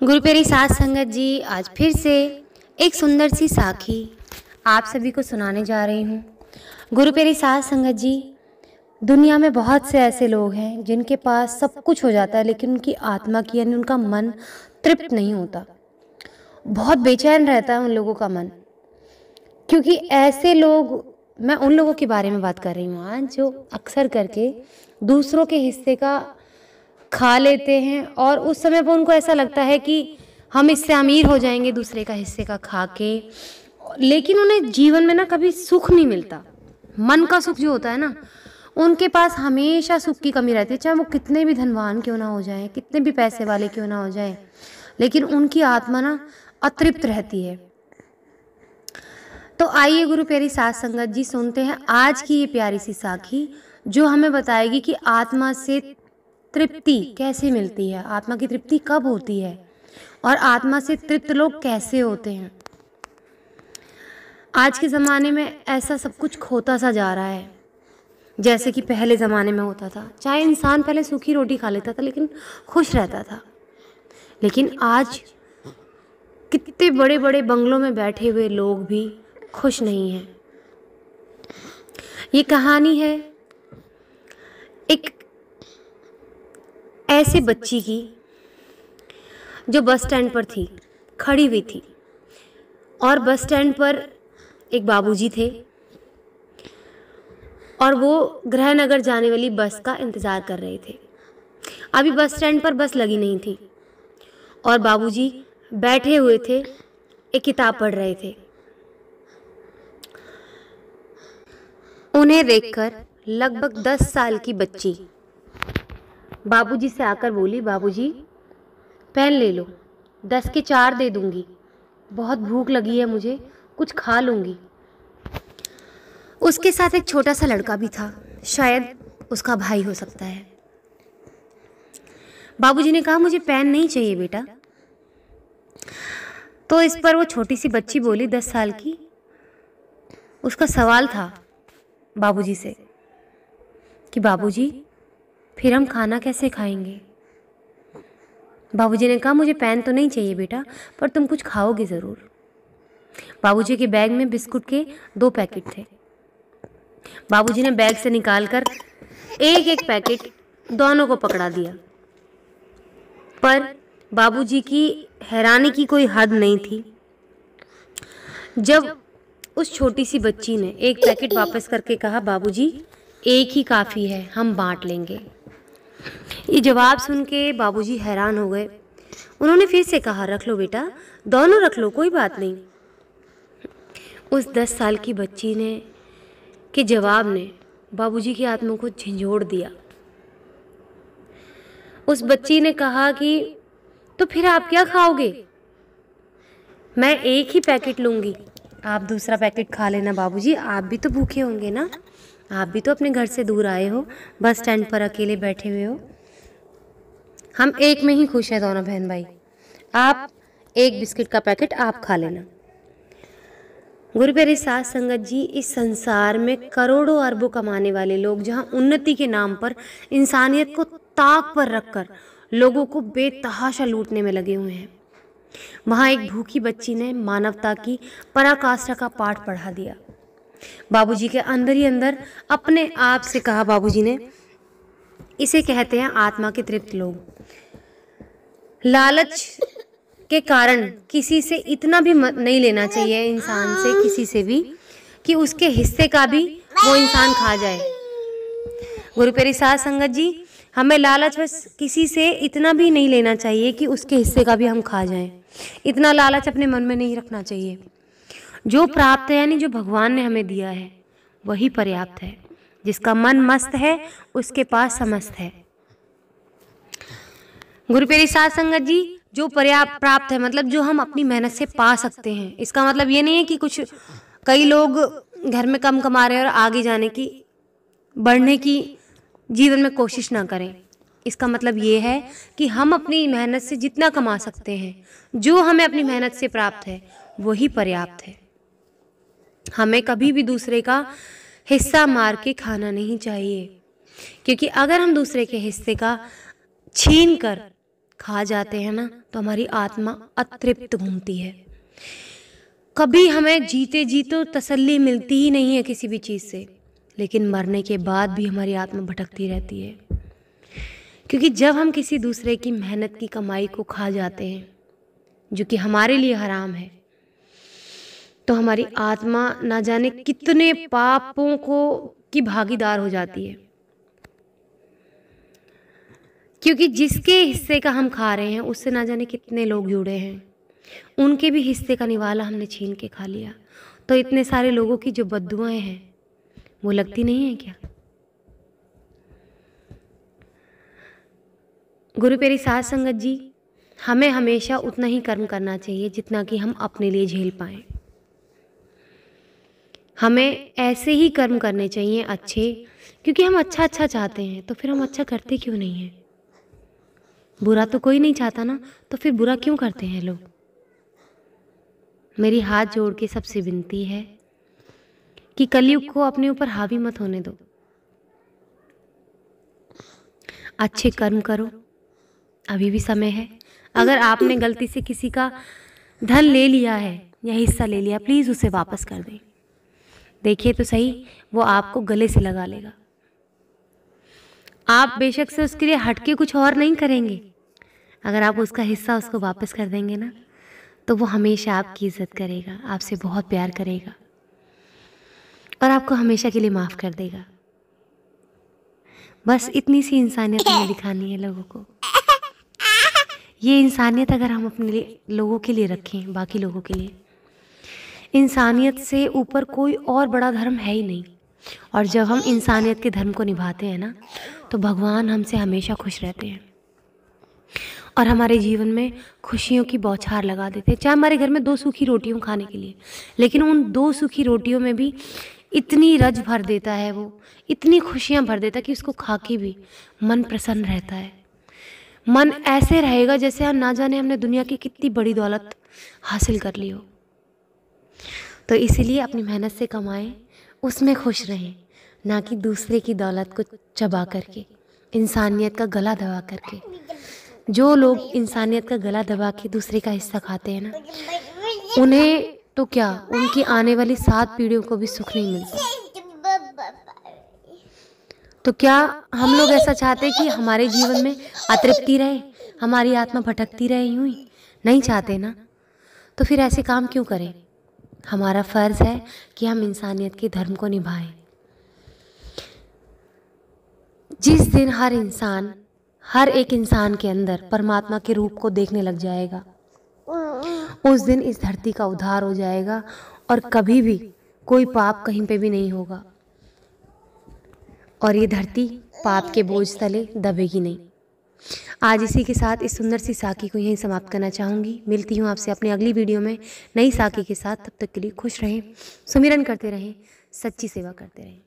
गुरु प्यारी साध संगत जी, आज फिर से एक सुंदर सी साखी आप सभी को सुनाने जा रही हूँ। गुरु प्यारी साध संगत जी, दुनिया में बहुत से ऐसे लोग हैं जिनके पास सब कुछ हो जाता है, लेकिन उनकी आत्मा की यानी उनका मन तृप्त नहीं होता। बहुत बेचैन रहता है उन लोगों का मन, क्योंकि ऐसे लोग, मैं उन लोगों के बारे में बात कर रही हूँ आज, जो अक्सर करके दूसरों के हिस्से का खा लेते हैं और उस समय पर उनको ऐसा लगता है कि हम इससे अमीर हो जाएंगे दूसरे का हिस्से का खा के, लेकिन उन्हें जीवन में ना कभी सुख नहीं मिलता। मन का सुख जो होता है ना, उनके पास हमेशा सुख की कमी रहती है, चाहे वो कितने भी धनवान क्यों ना हो जाए, कितने भी पैसे वाले क्यों ना हो जाए, लेकिन उनकी आत्मा ना अतृप्त रहती है। तो आइए गुरु प्यारी साध संगत जी, सुनते हैं आज की ये प्यारी सी साखी जो हमें बताएगी कि आत्मा से तृप्ति कैसे मिलती है, आत्मा की तृप्ति कब होती है और आत्मा से तृप्त लोग कैसे होते हैं। आज के ज़माने में ऐसा सब कुछ खोता सा जा रहा है, जैसे कि पहले ज़माने में होता था। चाहे इंसान पहले सूखी रोटी खा लेता था लेकिन खुश रहता था, लेकिन आज कितने बड़े बड़े बंगलों में बैठे हुए लोग भी खुश नहीं हैं। ये कहानी है एक ऐसे बच्ची की जो बस स्टैंड पर थी, खड़ी हुई थी, और बस स्टैंड पर एक बाबूजी थे और वो गृहनगर जाने वाली बस का इंतज़ार कर रहे थे। अभी बस स्टैंड पर बस लगी नहीं थी और बाबूजी बैठे हुए थे, एक किताब पढ़ रहे थे। उन्हें देखकर लगभग 10 साल की बच्ची बाबूजी से आकर बोली, बाबूजी पेन ले लो, 10 के 4 दे दूंगी, बहुत भूख लगी है मुझे, कुछ खा लूंगी। उसके साथ एक छोटा सा लड़का भी था, शायद उसका भाई हो सकता है। बाबूजी ने कहा, मुझे पेन नहीं चाहिए बेटा। तो इस पर वो छोटी सी बच्ची बोली, 10 साल की, उसका सवाल था बाबूजी से कि बाबूजी फिर हम खाना कैसे खाएंगे। बाबूजी ने कहा, मुझे पेन तो नहीं चाहिए बेटा, पर तुम कुछ खाओगे ज़रूर। बाबूजी के बैग में बिस्कुट के 2 पैकेट थे। बाबूजी ने बैग से निकालकर एक एक पैकेट दोनों को पकड़ा दिया, पर बाबूजी की हैरानी की कोई हद नहीं थी जब उस छोटी सी बच्ची ने एक पैकेट वापस करके कहा, बाबूजी एक ही काफ़ी है, हम बांट लेंगे। ये जवाब सुन के बाबूजी हैरान हो गए। उन्होंने फिर से कहा, रख लो बेटा, दोनों रख लो, कोई बात नहीं। उस 10 साल की बच्ची ने के जवाब ने बाबूजी की आत्मा को झंझोड़ दिया। उस बच्ची ने कहा कि तो फिर आप क्या खाओगे? मैं एक ही पैकेट लूँगी, आप दूसरा पैकेट खा लेना। बाबूजी आप भी तो भूखे होंगे ना, आप भी तो अपने घर से दूर आए हो, बस स्टैंड पर अकेले बैठे हुए हो। हम एक में ही खुश हैं दोनों बहन भाई, आप एक बिस्किट का पैकेट आप खा लेना। गुरु प्यारी साध संगत जी, इस संसार में करोड़ों अरबों कमाने वाले लोग जहां उन्नति के नाम पर इंसानियत को ताक पर रखकर लोगों को बेतहाशा लूटने में लगे हुए हैं, वहां एक भूखी बच्ची ने मानवता की पराकाष्ठा का पाठ पढ़ा दिया। बाबूजी के अंदर ही अंदर अपने आप से कहा बाबूजी ने, इसे कहते हैं आत्मा के तृप्त लोग। लालच के कारण किसी से इतना भी नहीं लेना चाहिए इंसान से, किसी से भी, कि उसके हिस्से का भी वो इंसान खा जाए। गुरु प्यारी साध संगत जी, हमें लालच बस किसी से इतना भी नहीं लेना चाहिए कि उसके हिस्से का भी हम खा जाएं। इतना लालच अपने मन में नहीं रखना चाहिए। जो प्राप्त है यानी जो भगवान ने हमें दिया है वही पर्याप्त है। जिसका मन मस्त है उसके पास समस्त है। गुरु प्यारी साध संगत जी, जो पर्याप्त प्राप्त है मतलब जो हम अपनी मेहनत से पा सकते हैं। इसका मतलब ये नहीं है कि कुछ कई लोग घर में कम कमा रहे हैं और आगे जाने की, बढ़ने की जीवन में कोशिश ना करें। इसका मतलब ये है कि हम अपनी मेहनत से जितना कमा सकते हैं, जो हमें अपनी मेहनत से प्राप्त है वही पर्याप्त है। हमें कभी भी दूसरे का हिस्सा मार के खाना नहीं चाहिए, क्योंकि अगर हम दूसरे के हिस्से का छीन कर खा जाते हैं ना तो हमारी आत्मा अतृप्त घूमती है। कभी हमें जीते जी तो तसल्ली मिलती ही नहीं है किसी भी चीज़ से, लेकिन मरने के बाद भी हमारी आत्मा भटकती रहती है। क्योंकि जब हम किसी दूसरे की मेहनत की कमाई को खा जाते हैं जो कि हमारे लिए हराम है, तो हमारी आत्मा ना जाने कितने पापों की भागीदार हो जाती है। क्योंकि जिसके हिस्से का हम खा रहे हैं उससे ना जाने कितने लोग जुड़े हैं, उनके भी हिस्से का निवाला हमने छीन के खा लिया। तो इतने सारे लोगों की जो बद्दुआएं हैं वो लगती नहीं है क्या? गुरु प्यारी साध संगत जी, हमें हमेशा उतना ही कर्म करना चाहिए जितना कि हम अपने लिए झेल पाएं। हमें ऐसे ही कर्म करने चाहिए अच्छे, क्योंकि हम अच्छा चाहते हैं, तो फिर हम अच्छा करते क्यों नहीं हैं? बुरा तो कोई नहीं चाहता ना, तो फिर बुरा क्यों करते हैं लोग? मेरी हाथ जोड़ के सबसे विनती है कि कलयुग को अपने ऊपर हावी मत होने दो। अच्छे कर्म करो, अभी भी समय है। अगर आपने गलती से किसी का धन ले लिया है या हिस्सा ले लिया, प्लीज़ उसे वापस कर दें। देखिए तो सही, वो आपको गले से लगा लेगा। आप बेशक से उसके लिए हटके कुछ और नहीं करेंगे, अगर आप उसका हिस्सा उसको वापस कर देंगे ना, तो वो हमेशा आपकी इज्जत करेगा, आपसे बहुत प्यार करेगा और आपको हमेशा के लिए माफ़ कर देगा। बस इतनी सी इंसानियत हमें दिखानी है लोगों को। ये इंसानियत अगर हम अपने लिए लोगों के लिए रखें, बाकी लोगों के लिए, इंसानियत से ऊपर कोई और बड़ा धर्म है ही नहीं। और जब हम इंसानियत के धर्म को निभाते हैं ना, तो भगवान हमसे हमेशा खुश रहते हैं और हमारे जीवन में खुशियों की बौछार लगा देते हैं। चाहे हमारे घर में 2 सूखी रोटियों खाने के लिए, लेकिन उन 2 सूखी रोटियों में भी इतनी रज भर देता है, वो इतनी खुशियाँ भर देता है कि उसको खा के भी मन प्रसन्न रहता है। मन ऐसे रहेगा जैसे ना जाने हमने दुनिया की कितनी बड़ी दौलत हासिल कर ली हो। तो इसीलिए अपनी मेहनत से कमाएं, उसमें खुश रहें, ना कि दूसरे की दौलत को चबा करके, इंसानियत का गला दबा करके। जो लोग इंसानियत का गला दबा के दूसरे का हिस्सा खाते हैं ना, उन्हें तो क्या, उनकी आने वाली 7 पीढ़ियों को भी सुख नहीं मिलता। तो क्या हम लोग ऐसा चाहते हैं कि हमारे जीवन में अतृप्ति रहे, हमारी आत्मा भटकती रहे यूं ही? नहीं चाहते ना, तो फिर ऐसे काम क्यों करें? हमारा फ़र्ज़ है कि हम इंसानियत के धर्म को निभाएं। जिस दिन हर एक इंसान के अंदर परमात्मा के रूप को देखने लग जाएगा, उस दिन इस धरती का उद्धार हो जाएगा और कभी भी कोई पाप कहीं पे भी नहीं होगा और ये धरती पाप के बोझ तले दबेगी नहीं। आज इसी के साथ इस सुंदर सी साखी को यहीं समाप्त करना चाहूँगी। मिलती हूँ आपसे अपनी अगली वीडियो में नई साखी के साथ। तब तक के लिए खुश रहें, सुमिरन करते रहें, सच्ची सेवा करते रहें।